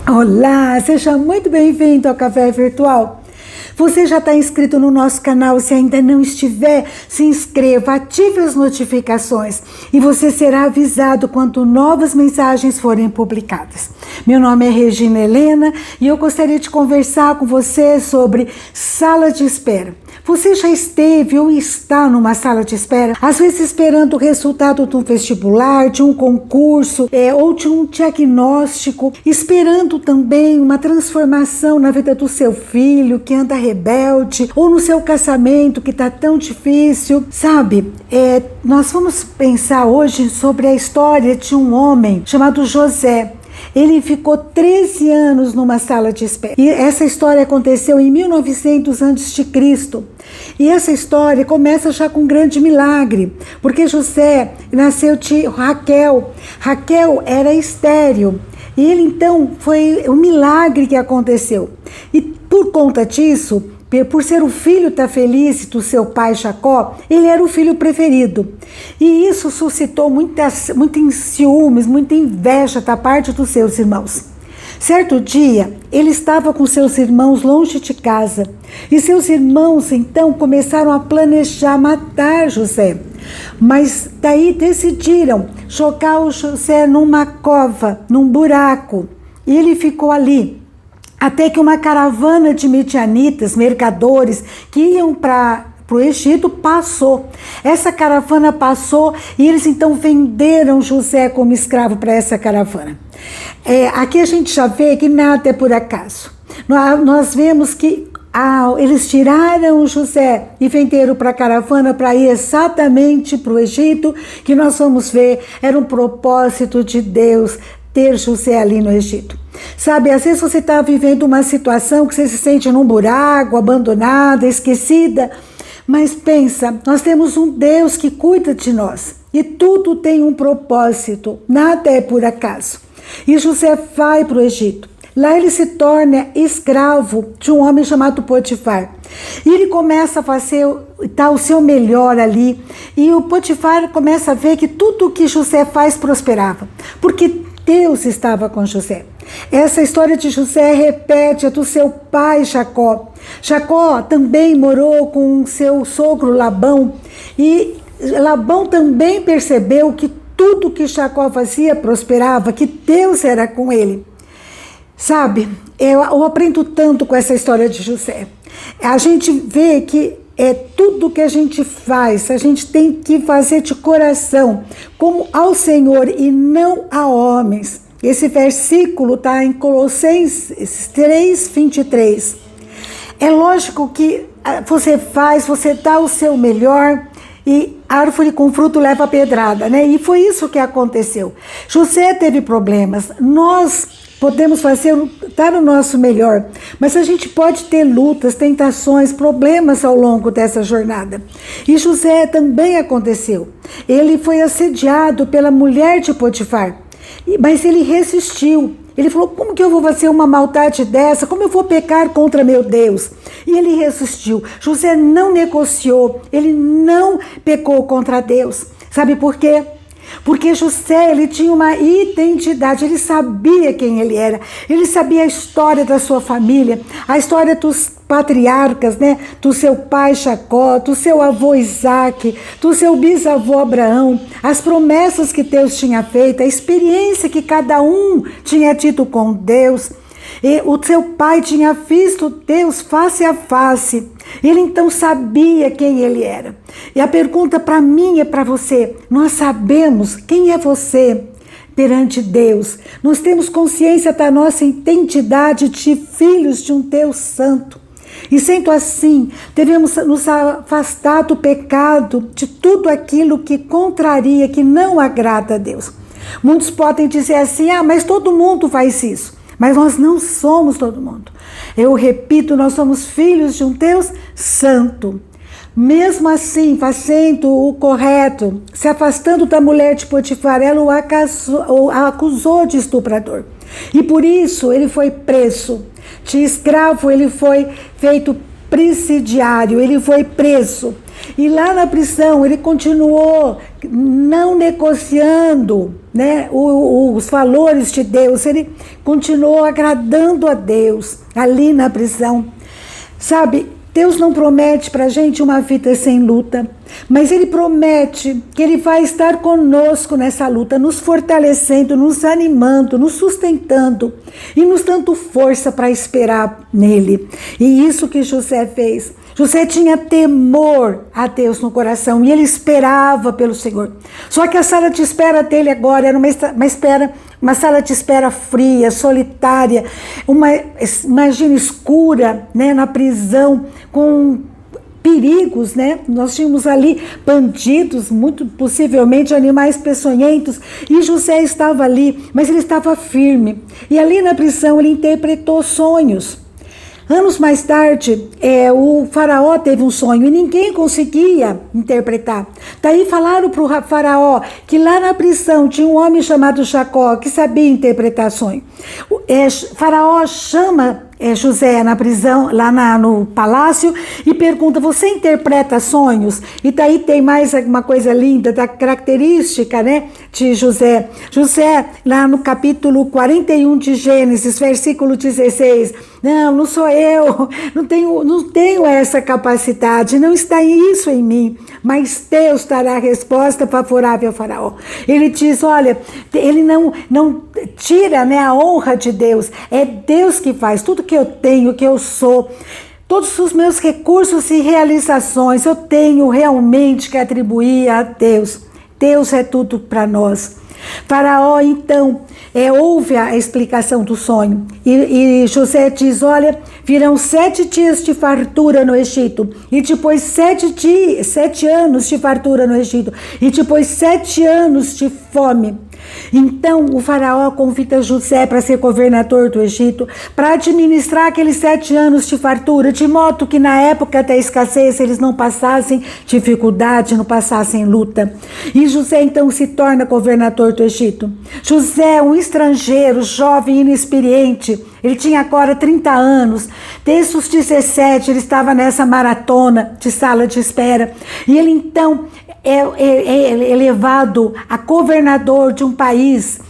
Olá, seja muito bem-vindo ao Café Virtual. Você já está inscrito no nosso canal? Se ainda não estiver, se inscreva, ative as notificações e você será avisado quando novas mensagens forem publicadas. Meu nome é Regina Helena e eu gostaria de conversar com você sobre sala de espera. Você já esteve ou está numa sala de espera, às vezes esperando o resultado de um vestibular, de um concurso ou de um diagnóstico, esperando também uma transformação na vida do seu filho que anda rebelde, ou no seu casamento que está tão difícil, sabe? Nós vamos pensar hoje sobre a história de um homem chamado José. Ele ficou 13 anos numa sala de espera. E essa história aconteceu em 1900 a.C. E essa história começa já com um grande milagre, porque José nasceu de Raquel. Raquel era estéril. E ele então foi um milagre que aconteceu. E por conta disso, por ser o filho da Felice do seu pai Jacó, ele era o filho preferido. E isso suscitou muito ciúmes, muita inveja da parte dos seus irmãos. Certo dia, ele estava com seus irmãos longe de casa. E seus irmãos então começaram a planejar matar José. Mas daí decidiram jogar o José numa cova, num buraco. E ele ficou ali. Até que uma caravana de midianitas, mercadores, que iam para o Egito, passou. Essa caravana passou e eles então venderam José como escravo para essa caravana. Aqui a gente já vê que nada é por acaso. Nós vemos que eles tiraram José e venderam para a caravana para ir exatamente para o Egito, que nós vamos ver, era um propósito de Deus ter José ali no Egito. Sabe, às vezes você está vivendo uma situação que você se sente num buraco, abandonada, esquecida, mas pensa, nós temos um Deus que cuida de nós e tudo tem um propósito, nada é por acaso. E José vai para o Egito. Lá ele se torna escravo de um homem chamado Potifar. E ele começa a fazer o seu melhor ali. E o Potifar começa a ver que tudo o que José faz prosperava. Porque Deus estava com José. Essa história de José repete a do seu pai Jacó. Jacó também morou com seu sogro Labão. E Labão também percebeu que tudo que Jacó fazia prosperava, que Deus era com ele. Sabe, eu aprendo tanto com essa história de José. A gente vê que tudo que a gente faz, a gente tem que fazer de coração, como ao Senhor e não a homens. Esse versículo está em Colossenses 3:23. É lógico que você dá o seu melhor e árvore com fruto leva pedrada, né? E foi isso que aconteceu. José teve problemas, nós podemos dar o nosso melhor, mas a gente pode ter lutas, tentações, problemas ao longo dessa jornada. E José também aconteceu. Ele foi assediado pela mulher de Potifar, mas ele resistiu. Ele falou, como que eu vou fazer uma maldade dessa? Como eu vou pecar contra meu Deus? E ele resistiu. José não negociou, ele não pecou contra Deus. Sabe por quê? Porque José, ele tinha uma identidade, ele sabia quem ele era, ele sabia a história da sua família, a história dos patriarcas, né? Do seu pai Jacó, do seu avô Isaac, do seu bisavô Abraão, as promessas que Deus tinha feito, a experiência que cada um tinha tido com Deus. E o seu pai tinha visto Deus face a face. Ele então sabia quem ele era. E a pergunta para mim e para você, nós sabemos quem é você perante Deus. Nós temos consciência da nossa identidade de filhos de um Deus santo. E sendo assim, devemos nos afastar do pecado, de tudo aquilo que contraria, que não agrada a Deus. Muitos podem dizer assim, mas todo mundo faz isso. Mas nós não somos todo mundo. Eu repito, nós somos filhos de um Deus santo. Mesmo assim, fazendo o correto, se afastando da mulher de Potifar, ela o acusou de estuprador. E por isso ele foi preso. De escravo ele foi feito presidiário, ele foi preso. E lá na prisão ele continuou não negociando, né, os valores de Deus, ele continuou agradando a Deus ali na prisão. Sabe, Deus não promete para a gente uma vida sem luta, mas Ele promete que Ele vai estar conosco nessa luta, nos fortalecendo, nos animando, nos sustentando e nos dando força para esperar nele. E isso que José fez. José tinha temor a Deus no coração e ele esperava pelo Senhor. Só que a sala de espera dele agora era uma sala de espera fria, solitária, imagina, escura, né, na prisão, com perigos, né? Nós tínhamos ali bandidos, muito possivelmente animais peçonhentos, e José estava ali, mas ele estava firme. E ali na prisão ele interpretou sonhos. Anos mais tarde, o faraó teve um sonho e ninguém conseguia interpretar. Daí falaram para o faraó que lá na prisão tinha um homem chamado Jacó que sabia interpretar sonho. Faraó chama José na prisão, lá no palácio, e pergunta: você interpreta sonhos? E daí tem mais uma coisa linda, da característica, né, de José. José, lá no capítulo 41 de Gênesis, versículo 16, não sou eu, não tenho essa capacidade, não está isso em mim, mas Deus dará a resposta favorável ao faraó. Ele diz, olha, ele não tira, né, a honra de Deus, é Deus que faz tudo que eu tenho, que eu sou. Todos os meus recursos e realizações eu tenho realmente que atribuir a Deus. Deus é tudo para nós. Faraó, então, ouve a explicação do sonho. E José diz, olha, virão 7 dias de fartura no Egito. E depois 7 anos de fartura no Egito. E depois 7 anos de fome. Então o faraó convida José para ser governador do Egito, para administrar aqueles 7 anos de fartura, de modo que na época da escassez eles não passassem dificuldade, não passassem luta. E José então se torna governador do Egito. José, um estrangeiro, jovem, inexperiente, ele tinha agora 30 anos, desde os 17 ele estava nessa maratona de sala de espera, e ele então é elevado a governador de um país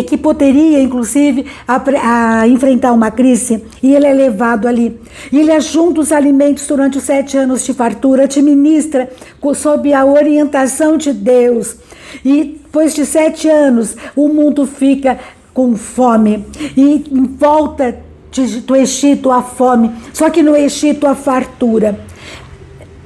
que poderia, inclusive, a enfrentar uma crise, e ele é levado ali. E ele ajunta os alimentos durante os 7 anos de fartura, administra sob a orientação de Deus. E depois de 7 anos, o mundo fica com fome, e em volta do Egito a fome, só que no Egito a fartura.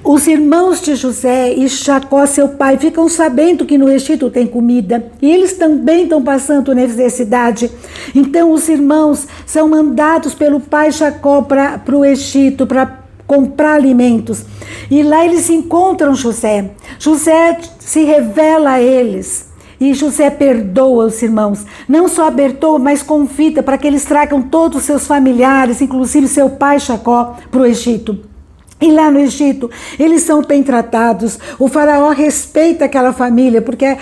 Os irmãos de José e Jacó, seu pai, ficam sabendo que no Egito tem comida, e eles também estão passando necessidade. Então os irmãos são mandados pelo pai Jacó para o Egito, para comprar alimentos. E lá eles encontram José. José se revela a eles. E José perdoa os irmãos. Não só perdoa, mas convida para que eles tragam todos os seus familiares, inclusive seu pai Jacó, para o Egito. E lá no Egito, eles são bem tratados. O faraó respeita aquela família, porque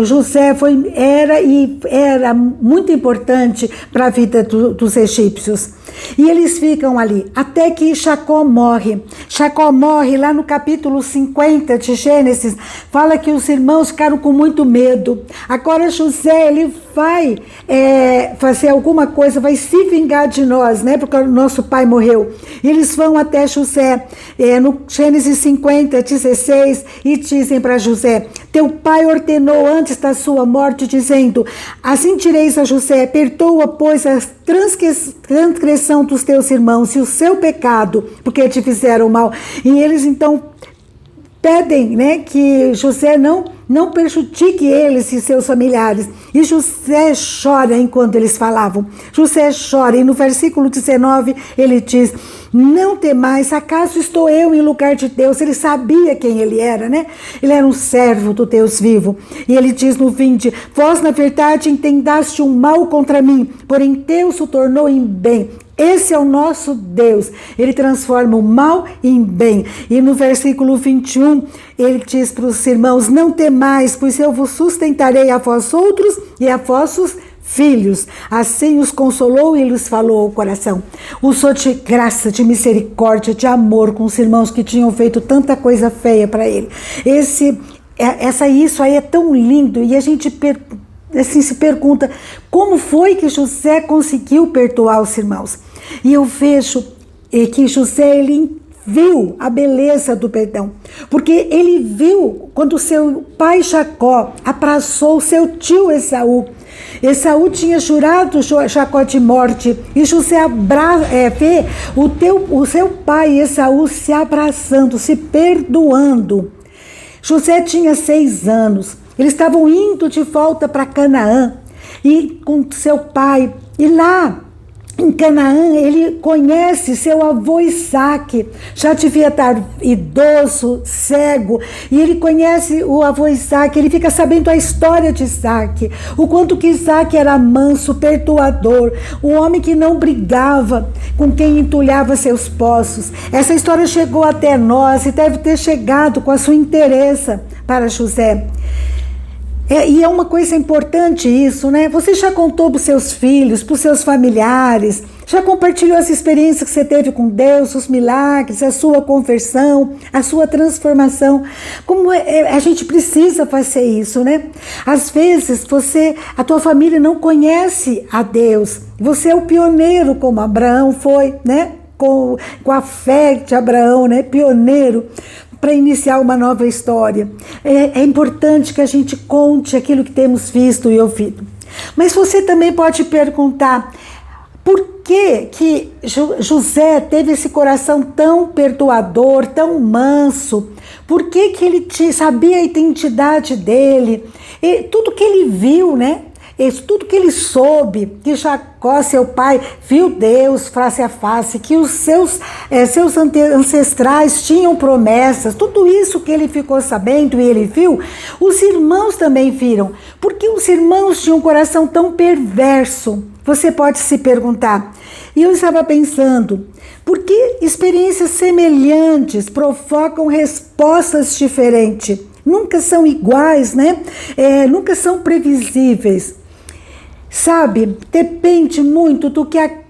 José era muito importante para a vida dos egípcios. E eles ficam ali, até que Jacó morre. Jacó morre lá no capítulo 50 de Gênesis, fala que os irmãos ficaram com muito medo. Agora José, ele vai fazer alguma coisa, vai se vingar de nós, né? Porque o nosso pai morreu. E eles vão até José, no Gênesis 50, 16, e dizem para José: teu pai ordenou antes da sua morte, dizendo: assim direis a José, perdoa, pois, a transgressão dos teus irmãos e o seu pecado, porque te fizeram mal. E eles então pedem, né, que José não prejudique eles e seus familiares. E José chora enquanto eles falavam. José chora, e no versículo 19 ele diz: não temais, acaso estou eu em lugar de Deus? Ele sabia quem ele era, né? Ele era um servo do Deus vivo. E ele diz no 20: vós na verdade intendaste um mal contra mim, porém Deus o tornou em bem. Esse é o nosso Deus, ele transforma o mal em bem. E no versículo 21, ele diz para os irmãos: não temais, pois eu vos sustentarei a vós outros e a vossos filhos. Assim os consolou e lhes falou ao coração: usou de graça, de misericórdia, de amor com os irmãos que tinham feito tanta coisa feia para ele. Isso aí é tão lindo, e a gente assim, se pergunta como foi que José conseguiu perdoar os irmãos. E eu vejo que José, ele viu a beleza do perdão, porque ele viu quando seu pai Jacó abraçou seu tio Esaú. Esaú tinha jurado Jacó de morte, e José vê o seu pai Esaú se abraçando, se perdoando. José tinha 6 anos, eles estavam indo de volta para Canaã, e com seu pai, e lá em Canaã, ele conhece seu avô Isaque, já devia estar idoso, cego, e ele conhece o avô Isaque, ele fica sabendo a história de Isaque, o quanto que Isaque era manso, perdoador, um homem que não brigava com quem entulhava seus poços. Essa história chegou até nós e deve ter chegado com a sua interesse para José. E é uma coisa importante isso, né? Você já contou para os seus filhos, para os seus familiares, já compartilhou as experiências que você teve com Deus, os milagres, a sua conversão, a sua transformação. Como a gente precisa fazer isso, né? Às vezes a tua família não conhece a Deus. Você é o pioneiro, como Abraão foi, né? Com a fé de Abraão, né? Pioneiro, para iniciar uma nova história. É importante que a gente conte aquilo que temos visto e ouvido. Mas você também pode perguntar: por que José teve esse coração tão perdoador, tão manso? Por que ele sabia a identidade dele? E tudo que ele viu, né? Tudo que ele soube, que Jacó, seu pai, viu Deus face a face, que os seus ancestrais tinham promessas, tudo isso que ele ficou sabendo e ele viu, os irmãos também viram. Por que os irmãos tinham um coração tão perverso? Você pode se perguntar. E eu estava pensando, por que experiências semelhantes provocam respostas diferentes? Nunca são iguais, né? Nunca são previsíveis. Sabe, depende muito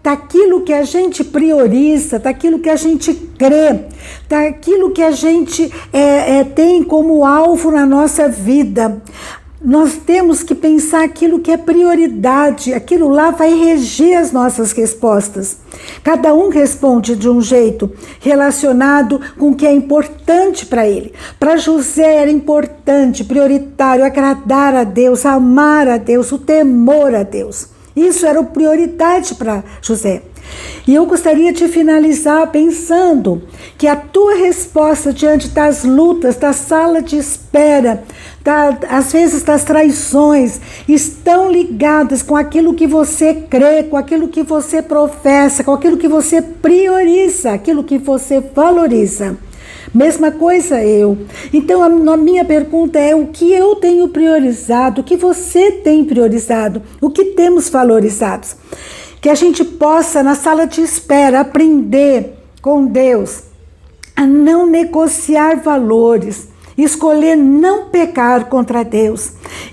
daquilo que a gente prioriza, daquilo que a gente crê, daquilo que a gente tem como alvo na nossa vida. Nós temos que pensar aquilo que é prioridade, aquilo lá vai reger as nossas respostas. Cada um responde de um jeito relacionado com o que é importante para ele. Para José era importante, prioritário, agradar a Deus, amar a Deus, o temor a Deus. Isso era prioridade para José. E eu gostaria de finalizar pensando que a tua resposta diante das lutas, da sala de espera, às vezes das traições, estão ligadas com aquilo que você crê, com aquilo que você professa, com aquilo que você prioriza, aquilo que você valoriza. Mesma coisa eu. Então a minha pergunta é: o que eu tenho priorizado, o que você tem priorizado, o que temos valorizado? Que a gente possa, na sala de espera, aprender com Deus a não negociar valores, escolher não pecar contra Deus.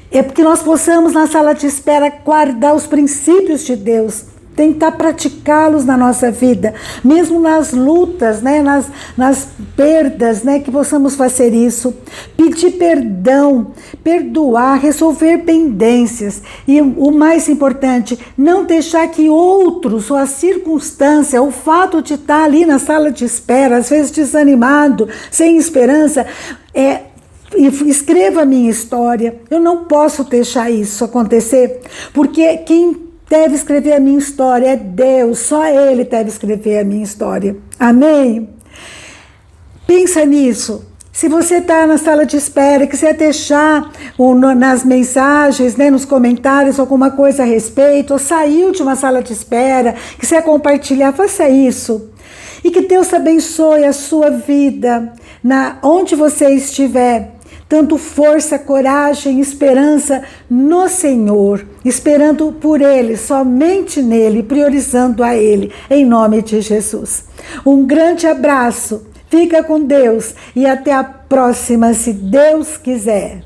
É porque nós possamos, na sala de espera, guardar os princípios de Deus, tentar praticá-los na nossa vida, mesmo nas lutas, né, nas perdas, né, que possamos fazer isso, pedir perdão, perdoar, resolver pendências e o mais importante, não deixar que outros ou a circunstância, o fato de estar ali na sala de espera, às vezes desanimado, sem esperança, escreva a minha história. Eu não posso deixar isso acontecer, porque quem deve escrever a minha história é Deus, só Ele deve escrever a minha história. Amém? Pensa nisso. Se você está na sala de espera, quiser deixar nas mensagens, né, nos comentários, alguma coisa a respeito, ou saiu de uma sala de espera, quiser compartilhar, faça isso. E que Deus abençoe a sua vida, onde você estiver. Tanto força, coragem, esperança no Senhor, esperando por Ele, somente nele, priorizando a Ele, em nome de Jesus. Um grande abraço, fica com Deus e até a próxima, se Deus quiser.